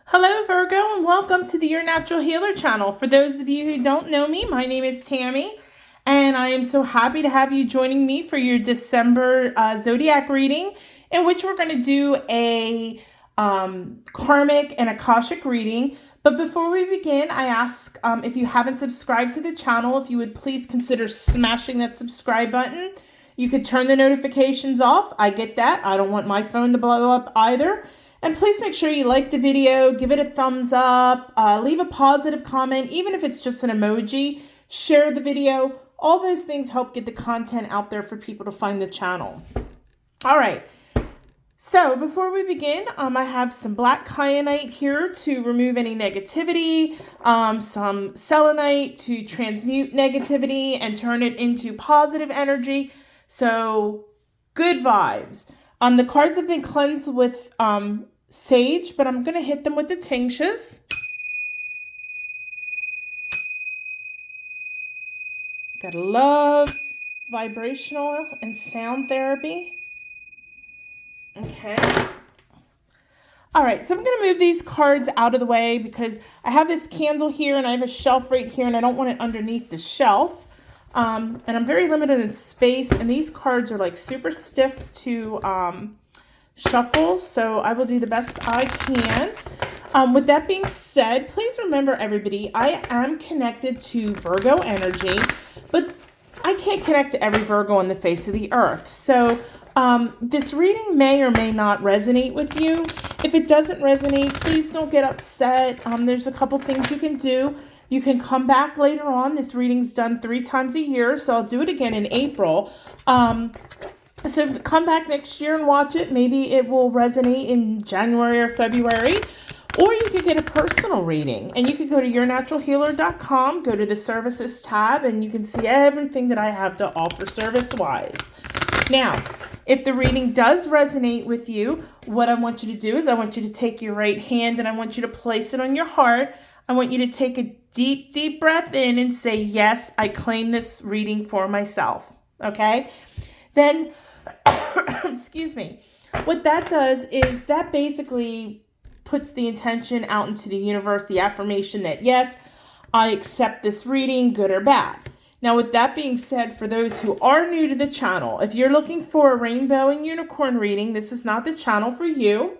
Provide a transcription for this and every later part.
Hello, Virgo, and welcome to the Your Natural Healer channel. For those of you who don't know me, my name is Tammy, and I am so happy to have you joining me for your December Zodiac reading, in which we're going to do a karmic and Akashic reading. But before we begin, I ask if you haven't subscribed to the channel, if you would please consider smashing that subscribe button. You could turn the notifications off. I get that. I don't want my phone to blow up either. And please make sure you like the video, give it a thumbs up, leave a positive comment, even if it's just an emoji, share the video. All those things help get the content out there for people to find the channel. All right. So before we begin, I have some black kyanite here to remove any negativity, some selenite to transmute negativity and turn it into positive energy. So good vibes. The cards have been cleansed with sage, but I'm going to hit them with the tinctures. Gotta love vibrational and sound therapy. Okay. All right, so I'm going to move these cards out of the way because I have this candle here and I have a shelf right here and I don't want it underneath the shelf. And I'm very limited in space, and these cards are like super stiff to shuffle, so I will do the best I can. With that being said, please remember, everybody, I am connected to Virgo energy, but I can't connect to every Virgo on the face of the earth. So this reading may or may not resonate with you. If it doesn't resonate, please don't get upset. There's a couple things you can do. You can come back later on. This reading's done 3 times a year, so I'll do it again in April. So come back next year and watch it. Maybe it will resonate in January or February. Or you could get a personal reading. And you could go to yournaturalhealer.com, go to the services tab, and you can see everything that I have to offer service-wise. Now, if the reading does resonate with you, what I want you to do is I want you to take your right hand and I want you to place it on your heart. I want you to take a deep, deep breath in and say, yes, I claim this reading for myself. Okay? Then, excuse me, what that does is that basically puts the intention out into the universe, the affirmation that, yes, I accept this reading, good or bad. Now, with that being said, for those who are new to the channel, if you're looking for a rainbow and unicorn reading, this is not the channel for you.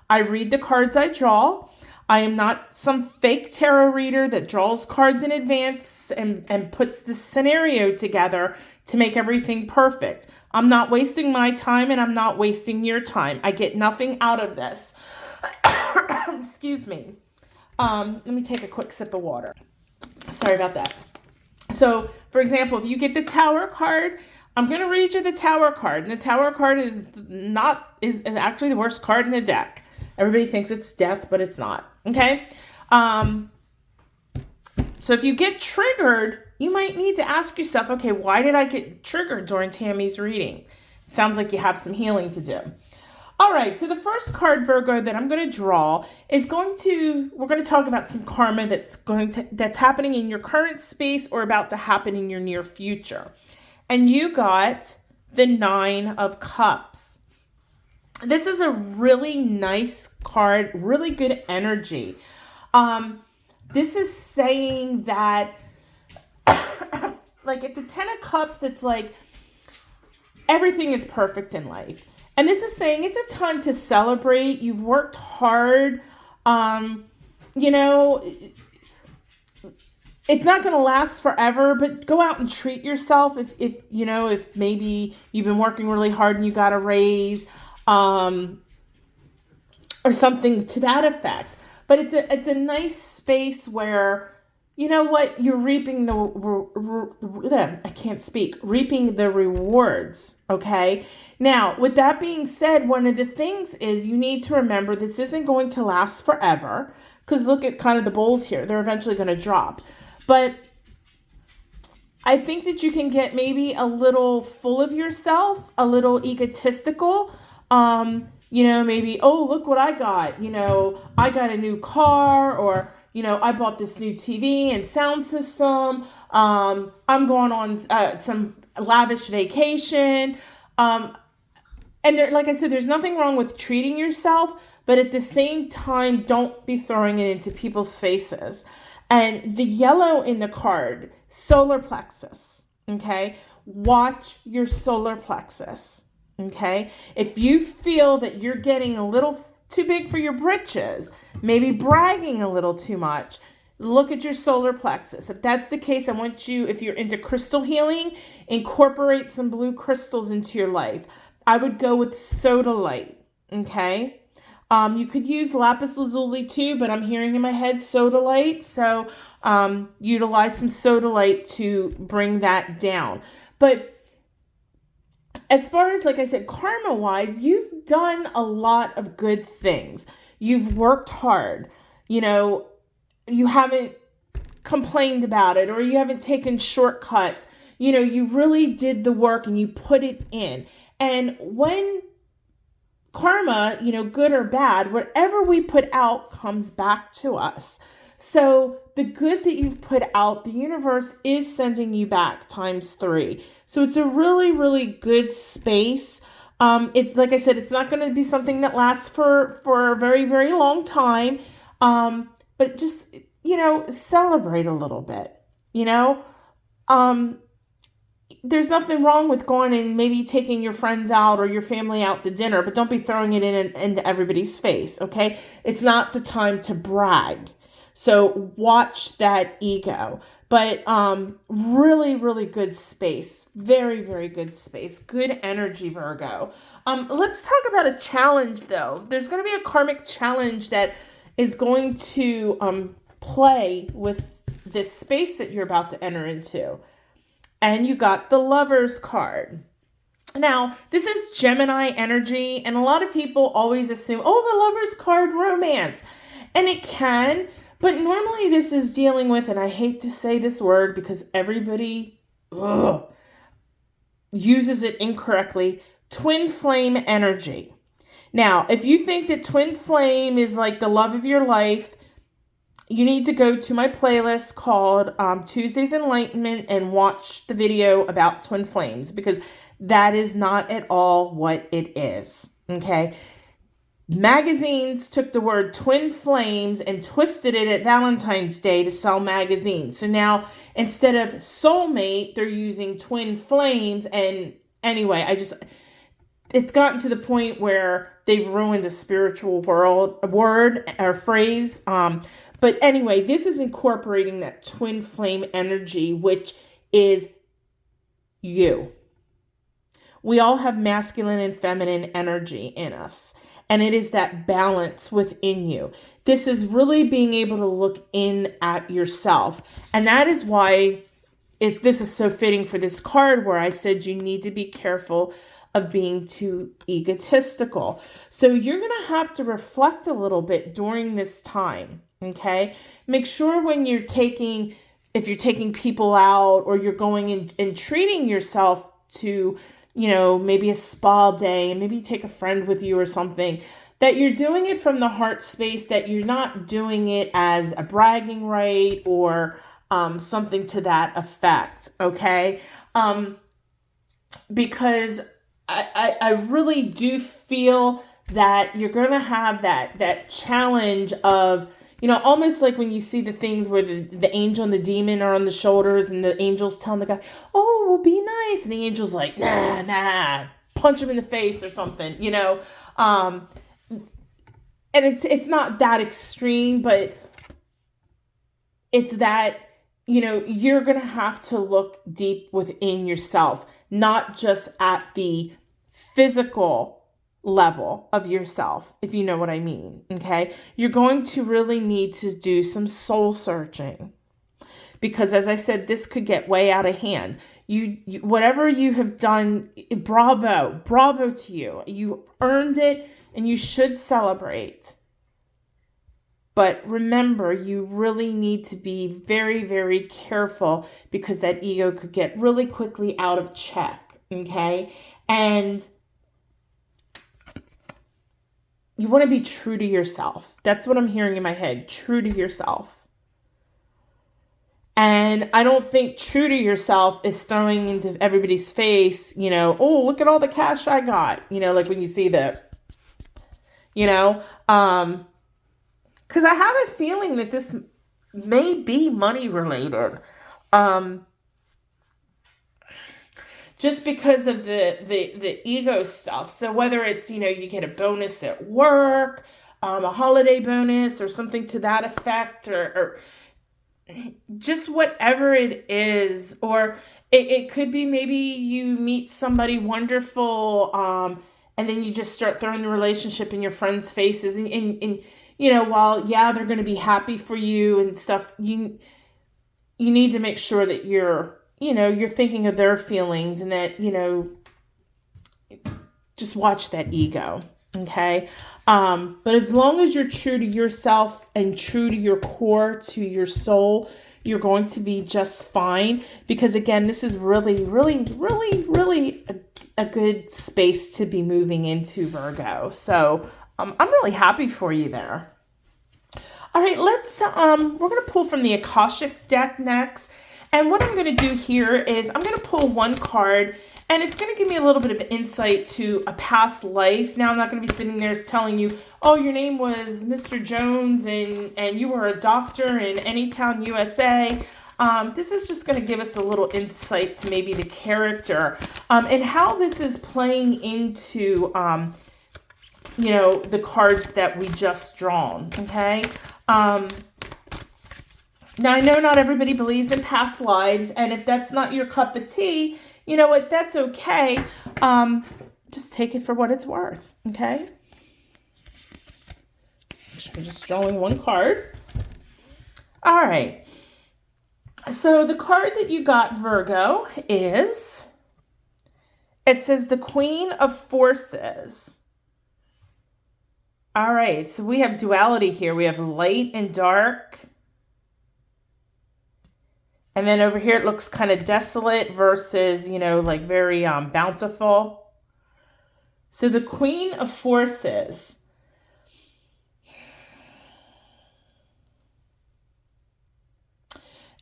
I read the cards I draw. I am not some fake tarot reader that draws cards in advance and puts the scenario together to make everything perfect. I'm not wasting my time and I'm not wasting your time. I get nothing out of this. Excuse me. Let me take a quick sip of water. Sorry about that. So, for example, if you get the Tower card, I'm going to read you the Tower card. And the Tower card is actually the worst card in the deck. Everybody thinks it's death, but it's not. Okay? So if you get triggered, you might need to ask yourself, okay, why did I get triggered during Tammy's reading? Sounds like you have some healing to do. All right, so the first card, Virgo, that I'm going to draw is we're going to talk about some karma that's happening in your current space or about to happen in your near future. And you got the 9 of Cups. This is a really nice card, really good energy. This is saying that, like at the 10 of Cups, it's like everything is perfect in life. And this is saying it's a time to celebrate. You've worked hard. You know, it's not going to last forever, but go out and treat yourself. If maybe you've been working really hard and you got a raise, or something to that effect. But it's a nice space where, you know what, you're reaping reaping the rewards, okay? Now, with that being said, one of the things is you need to remember this isn't going to last forever, because look at kind of the bowls here. They're eventually going to drop. But I think that you can get maybe a little full of yourself, a little egotistical, maybe, oh, look what I got. I got a new car, or, I bought this new TV and sound system. I'm going on some lavish vacation. And there, like I said, there's nothing wrong with treating yourself, but at the same time, don't be throwing it into people's faces. And the yellow in the card, solar plexus, okay? Watch your solar plexus, okay? If you feel that you're getting a little too big for your britches, maybe bragging a little too much, look at your solar plexus. If that's the case, I want you, if you're into crystal healing, incorporate some blue crystals into your life. I would go with sodalite, okay? You could use lapis lazuli too, but I'm hearing in my head sodalite, so utilize some sodalite to bring that down. But as far as, like I said, karma-wise, you've done a lot of good things. You've worked hard. You know, you haven't complained about it, or you haven't taken shortcuts. You know, you really did the work and you put it in. And when karma, you know, good or bad, whatever we put out comes back to us. So the good that you've put out, the universe is sending you back times 3. So it's a really, really good space. It's like I said, it's not going to be something that lasts for a very, very long time. But just, you know, celebrate a little bit, you know. There's nothing wrong with going and maybe taking your friends out or your family out to dinner, but don't be throwing it into everybody's face, okay? It's not the time to brag. So watch that ego. But really, really good space. Very, very good space. Good energy, Virgo. Let's talk about a challenge, though. There's going to be a karmic challenge that is going to play with this space that you're about to enter into. And you got the Lover's card. Now, this is Gemini energy, and a lot of people always assume, oh, the Lover's card, romance. And it can, but normally this is dealing with, and I hate to say this word because everybody uses it incorrectly, twin flame energy. Now, if you think that twin flame is like the love of your life, you need to go to my playlist called Tuesday's Enlightenment and watch the video about twin flames, because that is not at all what it is, okay? Magazines took the word twin flames and twisted it at Valentine's Day to sell magazines. So now instead of soulmate, they're using twin flames. And anyway, it's gotten to the point where they've ruined a spiritual word or phrase. But anyway, this is incorporating that twin flame energy, which is you. We all have masculine and feminine energy in us, and it is that balance within you. This is really being able to look in at yourself. And that is why this is so fitting for this card, where I said you need to be careful of being too egotistical. So you're going to have to reflect a little bit during this time. Okay, make sure when if you're taking people out, or you're going and treating yourself to, you know, maybe a spa day, and maybe take a friend with you or something, that you're doing it from the heart space, that you're not doing it as a bragging right or something to that effect. Okay, because I really do feel that you're going to have that challenge of, you know, almost like when you see the things where the angel and the demon are on the shoulders, and the angel's telling the guy, oh, well, be nice. And the angel's like, nah, punch him in the face or something, you know. And it's not that extreme, but it's that, you know, you're going to have to look deep within yourself, not just at the physical level of yourself, if you know what I mean, okay? You're going to really need to do some soul searching, because as I said, this could get way out of hand. You whatever you have done, bravo to you. You earned it, and you should celebrate. But remember, you really need to be very, very careful, because that ego could get really quickly out of check, okay? And you want to be true to yourself. That's what I'm hearing in my head. True to yourself. And I don't think true to yourself is throwing into everybody's face, oh, look at all the cash I got, like when you see the, because I have a feeling that this may be money related. Just because of the ego stuff. So whether it's, you get a bonus at work, a holiday bonus or something to that effect, or just whatever it is, or it could be maybe you meet somebody wonderful, and then you just start throwing the relationship in your friends' faces, and while they're going to be happy for you and stuff, you need to make sure that you're thinking of their feelings, and that just watch that ego. Okay. But as long as you're true to yourself and true to your core, to your soul, you're going to be just fine. Because again, this is really, really, really, really a good space to be moving into, Virgo. So I'm really happy for you there. All right, let's, we're going to pull from the Akashic deck next. And what I'm going to do here is I'm going to pull one card, and it's going to give me a little bit of insight to a past life. Now, I'm not going to be sitting there telling you, oh, your name was Mr. Jones and you were a doctor in Anytown, USA. This is just going to give us a little insight to maybe the character, and how this is playing into, the cards that we just drawn, okay? Now, I know not everybody believes in past lives, and if that's not your cup of tea, you know what, that's okay. Just take it for what it's worth, okay? I'm just drawing one card. All right. So the card that you got, Virgo, is, it says the Queen of Forces. All right, so we have duality here. We have light and dark. And then over here, it looks kind of desolate versus, like very bountiful. So the Queen of Forces.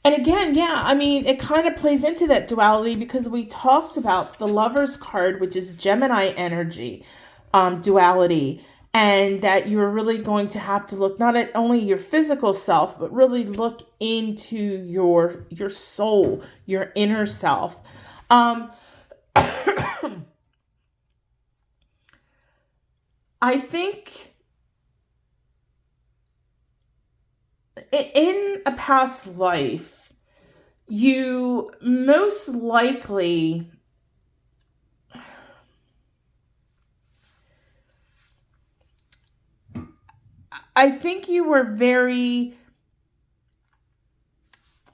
And again, it kind of plays into that duality, because we talked about the Lover's card, which is Gemini energy, duality. And that you're really going to have to look not at only your physical self, but really look into your soul, your inner self. I think in a past life, you most likely... I think you were very,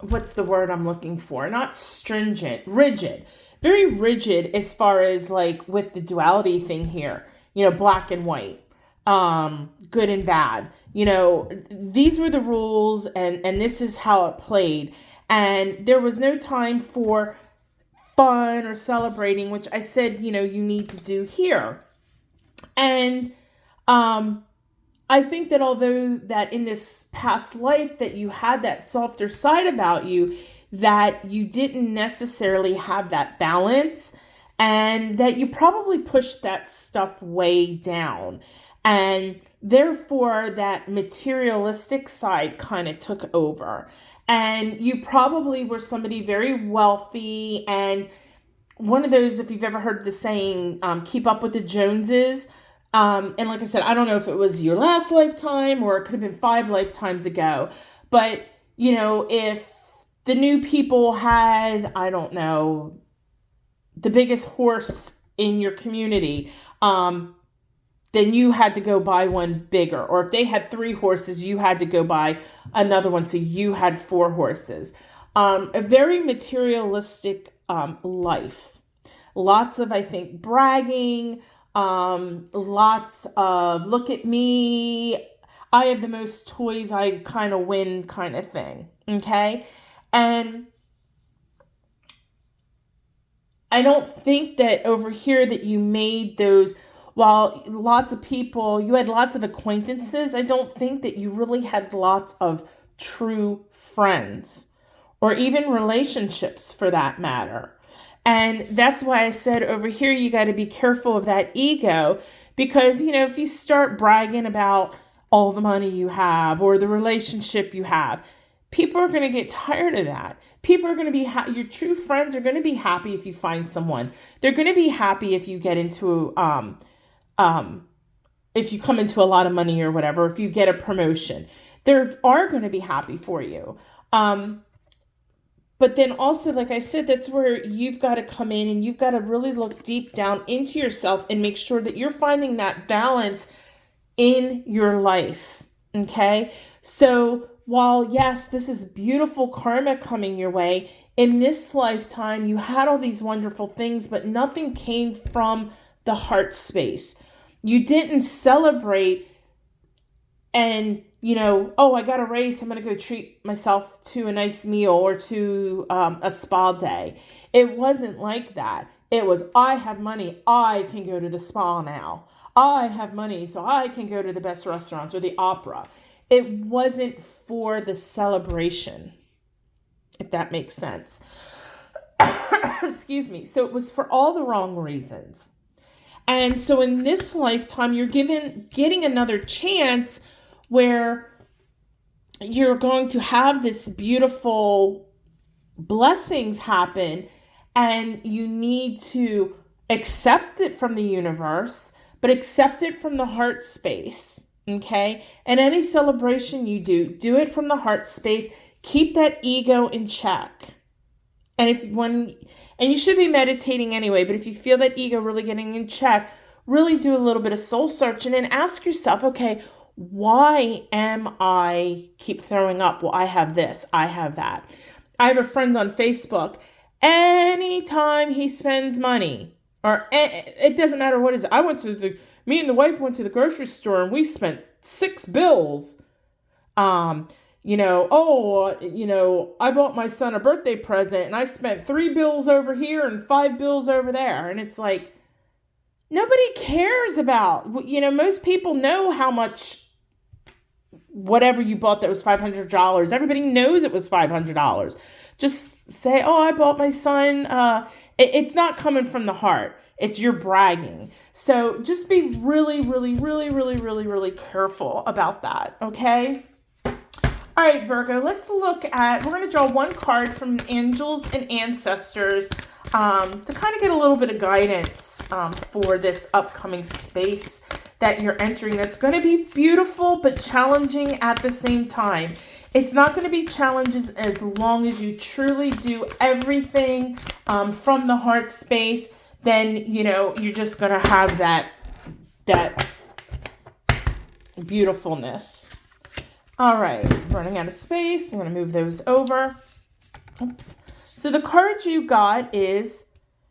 what's the word I'm looking for? Not stringent, rigid. Very rigid as far as like with the duality thing here. Black and white, good and bad. These were the rules, and this is how it played. And there was no time for fun or celebrating, which I said, you need to do here. And, I think that although that in this past life that you had that softer side about you, that you didn't necessarily have that balance, and that you probably pushed that stuff way down. And therefore that materialistic side kind of took over. And you probably were somebody very wealthy, and one of those, if you've ever heard the saying, keep up with the Joneses. And like I said, I don't know if it was your last lifetime or it could have been 5 lifetimes ago. But, if the new people had, I don't know, the biggest horse in your community, then you had to go buy one bigger. Or if they had 3 horses, you had to go buy another one. So you had 4 horses. A very materialistic life. Lots of, I think, bragging. Lots of look at me, I have the most toys, I kind of win kind of thing. Okay. And I don't think that over here that you made those, while lots of people, you had lots of acquaintances, I don't think that you really had lots of true friends or even relationships for that matter. And that's why I said over here, you got to be careful of that ego, because, if you start bragging about all the money you have or the relationship you have, people are going to get tired of that. People are going to be, your true friends are going to be happy if you find someone. They're going to be happy if you get into, if you come into a lot of money or whatever, if you get a promotion, they are going to be happy for you. But then also, like I said, that's where you've got to come in and you've got to really look deep down into yourself and make sure that you're finding that balance in your life. Okay. So while, yes, this is beautiful karma coming your way, in this lifetime, you had all these wonderful things, but nothing came from the heart space. You didn't celebrate and, I got a raise, so I'm going to go treat myself to a nice meal or to a spa day. It wasn't like that. It was, I have money, I can go to the spa now. I have money, so I can go to the best restaurants or the opera. It wasn't for the celebration, if that makes sense. Excuse me. So it was for all the wrong reasons. And so in this lifetime, you're getting another chance where you're going to have this beautiful blessings happen, and you need to accept it from the universe, but accept it from the heart space. Okay. And any celebration you do it from the heart space. Keep that ego in check. And and you should be meditating anyway, but if you feel that ego really getting in check, really do a little bit of soul searching and ask yourself, okay, why am I keep throwing up? Well, I have this, I have that. I have a friend on Facebook. Anytime he spends money, or it doesn't matter what it is. Me and the wife went to the grocery store and we spent 6 bills. I bought my son a birthday present and I spent 3 bills over here and 5 bills over there. And it's like, nobody cares about, most people know how much whatever you bought that was $500. Everybody knows it was $500. Just say, I bought my son. It's not coming from the heart. It's your bragging. So just be really, really, really, really, really, really careful about that. Okay. All right, Virgo, we're going to draw one card from angels and ancestors to kind of get a little bit of guidance for this upcoming space that you're entering. That's going to be beautiful, but challenging at the same time. It's not going to be challenges as long as you truly do everything from the heart space. Then, you're just going to have that beautifulness. All right, running out of space. I'm going to move those over. Oops. So the card you got is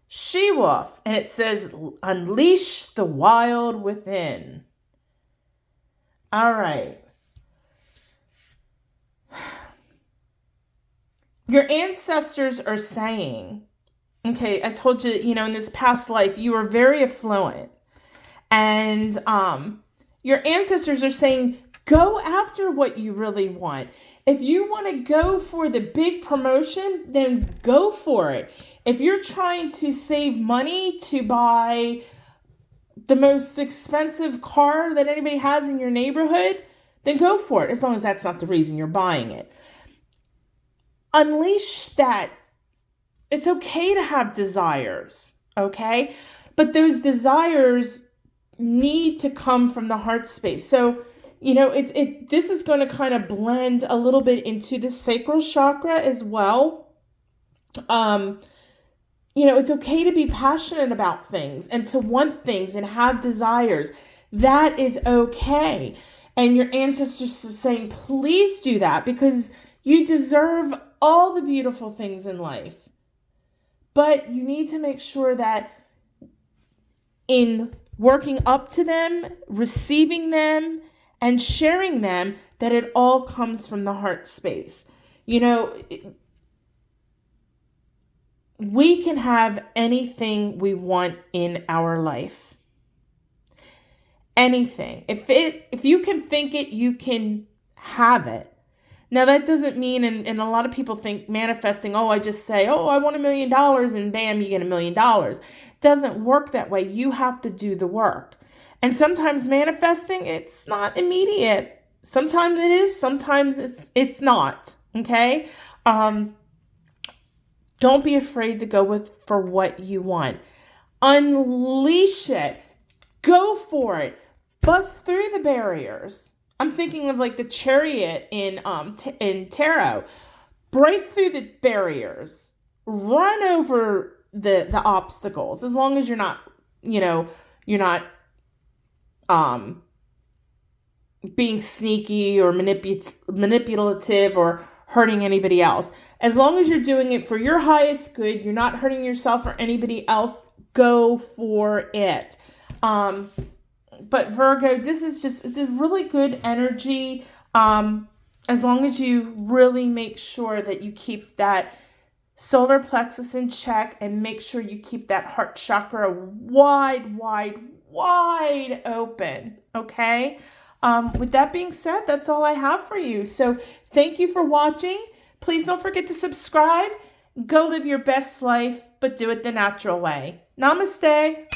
She-Wolf, and it says, unleash the wild within. All right. Your ancestors are saying, okay, I told you, in this past life, you were very affluent. And your ancestors are saying, go after what you really want. If you want to go for the big promotion, then go for it. If you're trying to save money to buy the most expensive car that anybody has in your neighborhood, then go for it, as long as that's not the reason you're buying it. Unleash that. It's okay to have desires, okay? But those desires need to come from the heart space. So, this is going to kind of blend a little bit into the sacral chakra as well. It's okay to be passionate about things and to want things and have desires. That is okay. And your ancestors are saying, please do that, because you deserve all the beautiful things in life. But you need to make sure that in working up to them, receiving them, and sharing them, that it all comes from the heart space. We can have anything we want in our life. Anything. If you can think it, you can have it. Now, that doesn't mean, and a lot of people think manifesting, I just say, I want $1 million, and bam, you get $1 million. It doesn't work that way. You have to do the work. And sometimes manifesting, it's not immediate. Sometimes it is, sometimes it's not. Okay? Don't be afraid to go for what you want. Unleash it. Go for it. Bust through the barriers. I'm thinking of like the Chariot in tarot. Break through the barriers. Run over the obstacles. As long as you're not, being sneaky or manipulative or hurting anybody else. As long as you're doing it for your highest good, you're not hurting yourself or anybody else, go for it. But Virgo, it's a really good energy. As long as you really make sure that you keep that solar plexus in check and make sure you keep that heart chakra wide, wide, wide open. Okay. With that being said, that's all I have for you. So thank you for watching. Please don't forget to subscribe. Go live your best life, but do it the natural way. Namaste.